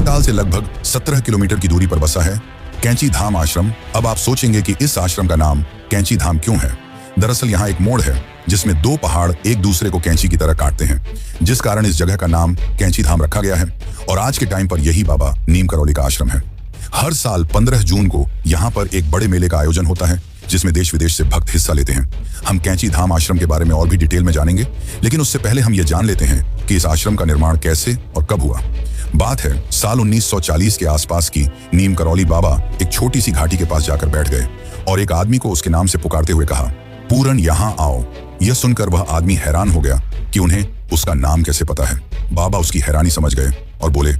नैनीताल से लगभग 17 किलोमीटर की दूरी पर बसा है कैंची धाम आश्रम। अब आप सोचेंगे कि इस आश्रम का नाम कैंची धाम क्यों है। दरअसल यहाँ एक मोड़ है जिसमें दो पहाड़ एक दूसरे को कैंची की तरह काटते हैं, जिस कारण इस जगह का नाम कैंची धाम रखा गया है। और आज के टाइम पर यही बाबा नीम करौली का आश्रम है। हर साल 15 जून को यहाँ पर एक बड़े मेले का आयोजन होता है जिसमें देश विदेश से भक्त हिस्सा लेते हैं। हम कैंची धाम आश्रम के बारे में और भी डिटेल में जानेंगे, लेकिन उससे पहले हम ये जान लेते हैं कि इस आश्रम का निर्माण कैसे और कब हुआ। बात है साल 1940 के आसपास की। नीम करौली बाबा एक छोटी सी घाटी के पास जाकर बैठ गए और एक आदमी को उसके नाम से पुकारते हुए कहा, पूरन यहाँ आओ। यह सुनकर वह आदमी हैरान हो गया कि उन्हें उसका नाम कैसे पता है। बाबा उसकी हैरानी समझ गए और बोले,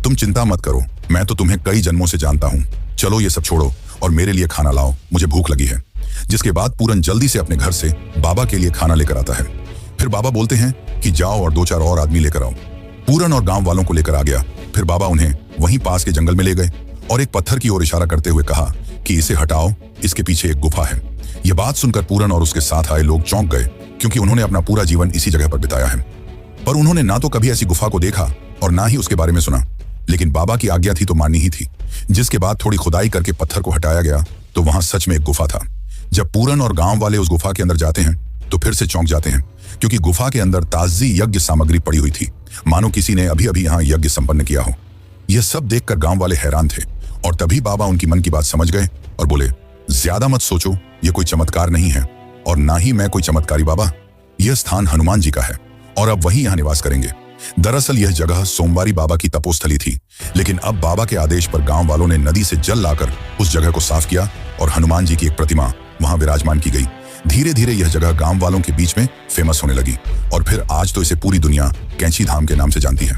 तुम चिंता मत करो, मैं तो तुम्हें कई जन्मों से जानता हूँ। चलो ये सब छोड़ो और मेरे लिए खाना लाओ, मुझे भूख लगी है। जिसके बाद पूरन जल्दी से अपने घर से बाबा के लिए खाना लेकर आता है। फिर बाबा बोलते हैं कि जाओ और 2-4 और आदमी लेकर आओ। पूरन और गांव वालों को लेकर आ गया। फिर बाबा उन्हें वहीं पास के जंगल में ले गए और एक पत्थर की ओर इशारा करते हुए कहा कि इसे हटाओ, इसके पीछे एक गुफा है। यह बात सुनकर पूरन और उसके साथ आए लोग चौंक गए, क्योंकि उन्होंने अपना पूरा जीवन इसी जगह पर बिताया है। पर उन्होंने ना तो कभी ऐसी गुफा को देखा और ना ही उसके बारे में सुना। लेकिन बाबा की आज्ञा थी तो माननी ही थी। जिसके बाद थोड़ी खुदाई करके पत्थर को हटाया गया तो वहां सच में एक गुफा था। जब पूरन और गांव वाले उस गुफा के अंदर जाते हैं तो फिर से चौंक जाते हैं, क्योंकि गुफा के अंदर ताजी यज्ञ सामग्री पड़ी हुई थी, मानो किसी ने अभी अभी यहाँ यज्ञ संपन्न किया हो। यह सब देखकर गांव वाले हैरान थे और तभी बाबा उनकी मन की बात समझ गए और बोले, ज्यादा मत सोचो, यह कोई चमत्कार नहीं है और ना ही मैं कोई चमत्कारी बाबा। यह स्थान हनुमान जी का है और अब वही यहाँ निवास करेंगे। दरअसल यह जगह सोमवारी बाबा की तपोस्थली थी, लेकिन अब बाबा के आदेश पर गांव वालों ने नदी से जल लाकर उस जगह को साफ किया और हनुमान जी की एक प्रतिमा वहां विराजमान की गई। धीरे धीरे यह जगह गांव वालों के बीच में फेमस होने लगी और फिर आज तो इसे पूरी दुनिया कैंची धाम के नाम से जानती है।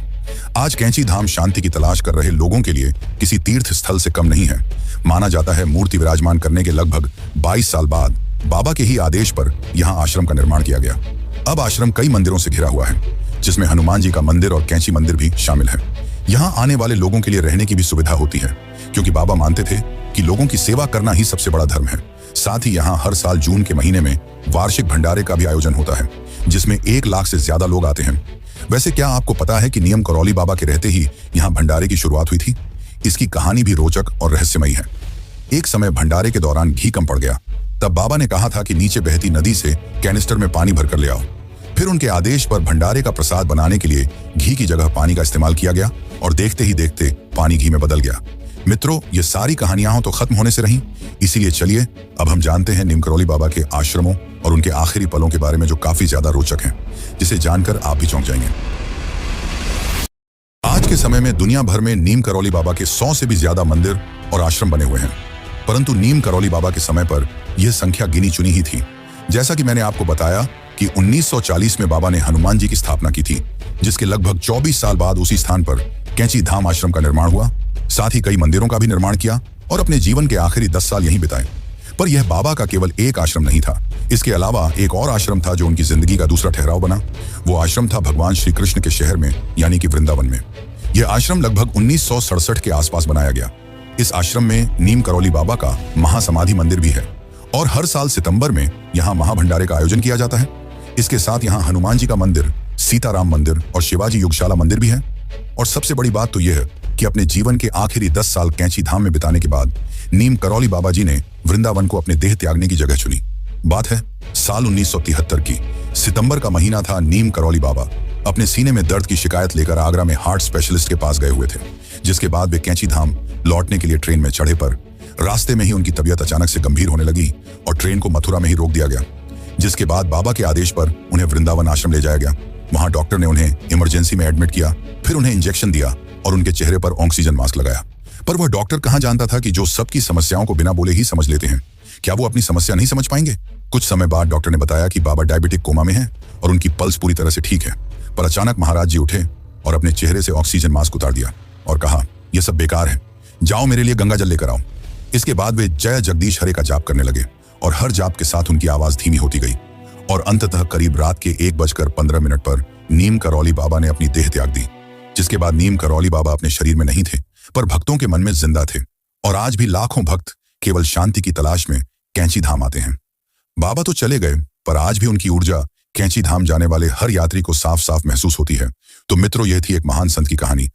आज कैंची धाम शांति की तलाश कर रहे लोगों के लिए किसी तीर्थ स्थल से कम नहीं है। माना जाता है मूर्ति विराजमान करने के लगभग 22 साल बाद बाबा के ही आदेश पर यहाँ आश्रम का निर्माण किया गया। अब आश्रम कई मंदिरों से घिरा हुआ है, जिसमें हनुमान जी का मंदिर और कैंची मंदिर भी शामिल है। यहाँ आने वाले लोगों के लिए रहने की भी सुविधा होती है, क्योंकि बाबा मानते थे कि लोगों की सेवा करना ही सबसे बड़ा धर्म है। साथ ही यहाँ हर साल जून के महीने में वार्षिक भंडारे का भी आयोजन होता है, जिसमें 1 लाख से ज्यादा लोग आते हैं। वैसे क्या आपको पता है कि नीम करौली बाबा के रहते ही यहाँ भंडारे की शुरुआत हुई थी? इसकी कहानी भी रोचक और रहस्यमयी है। एक समय भंडारे के दौरान घी कम पड़ गया। तब बाबा ने कहा था कि नीचे बहती नदी से कैनिस्टर में पानी भरकर ले आओ। फिर उनके आदेश पर भंडारे का प्रसाद बनाने के लिए घी की जगह पानी का इस्तेमाल किया गया और देखते ही देखते पानी घी में बदल गया। मित्रों, ये सारी कहानियां तो खत्म होने से रहीं, इसीलिए चलिए अब हम जानते हैं नीम करौली बाबा के आश्रमों और उनके आखिरी पलों के बारे में, जो काफी ज्यादा रोचक हैं, जिसे जानकर आप भी चौंक जाएंगे। आज के समय में दुनिया भर में नीम करौली बाबा के 100 से भी ज्यादा मंदिर और आश्रम बने हुए हैं, परंतु नीम करौली बाबा के समय पर यह संख्या गिनी चुनी ही थी। जैसा कि मैंने आपको बताया कि 1940 में बाबा ने हनुमान जी की स्थापना की थी, जिसके लगभग 24 साल बाद उसी स्थान पर कैंची धाम आश्रम का निर्माण हुआ। साथ ही कई मंदिरों का भी निर्माण किया और अपने जीवन के आखिरी 10 साल यहीं बिताए। पर यह बाबा का केवल एक आश्रम नहीं था। इसके अलावा एक और आश्रम था जो उनकी जिंदगी का दूसरा ठहराव बना। वो आश्रम था भगवान श्री कृष्ण के शहर में, यानी कि वृंदावन में। यह आश्रम लगभग 1967 के आसपास बनाया गया। इस आश्रम में नीम करौली बाबा का महासमाधि मंदिर भी है और हर साल सितंबर में यहाँ महाभंडारे का आयोजन किया जाता है। इसके साथ यहाँ हनुमान जी का मंदिर, सीताराम मंदिर और शिवाजी युगशाला मंदिर भी है। और सबसे बड़ी बात तो यह है कि अपने जीवन के आखिरी 10 साल कैंची धाम में बिताने के बाद नीम करौली बाबा जी ने वृंदावन को अपने देह त्यागने की जगह चुनी। बात है साल 1973 की। सितंबर का महीना था। नीम करौली बाबा अपने सीने में दर्द की शिकायत लेकर आगरा में हार्ट स्पेशलिस्ट के पास गए हुए थे। जिसके बाद वे कैंची धाम लौटने के लिए ट्रेन में चढ़े, पर रास्ते में ही उनकी तबीयत अचानक से गंभीर होने लगी और ट्रेन को मथुरा में ही रोक दिया गया। जिसके बाद बाबा के आदेश पर उन्हें वृंदावन आश्रम ले जाया गया। वहां डॉक्टर ने उन्हें इमरजेंसी में एडमिट किया, फिर उन्हें इंजेक्शन दिया और उनके चेहरे पर ऑक्सीजन मास्क लगाया। पर वह डॉक्टर कहां जानता था कि जो सबकी समस्याओं को बिना बोले ही समझ लेते हैं, क्या वो अपनी समस्या नहीं समझ पाएंगे। कुछ समय बाद डॉक्टर ने बताया कि बाबा डायबिटिक कोमा में हैं और उनकी पल्स पूरी तरह से ठीक है। पर अचानक महाराज जी उठे और अपने चेहरे से ऑक्सीजन मास्क उतार दिया और कहा, यह सब बेकार है, जाओ मेरे लिए गंगा जल लेकर आओ। इसके बाद वे जय जगदीश हरे का जाप करने लगे और हर जाप के साथ उनकी आवाज धीमी होती गई और अंततः करीब रात के 1:15 पर नीम करौली बाबा ने अपनी देह त्याग दी। जिसके बाद नीम करौली बाबा अपने शरीर में नहीं थे, पर भक्तों के मन में जिंदा थे और आज भी लाखों भक्त केवल शांति की तलाश में कैंची धाम आते हैं। बाबा तो चले गए, पर आज भी उनकी ऊर्जा कैंची धाम जाने वाले हर यात्री को साफ साफ महसूस होती है। तो मित्रों, यह थी एक महान संत की कहानी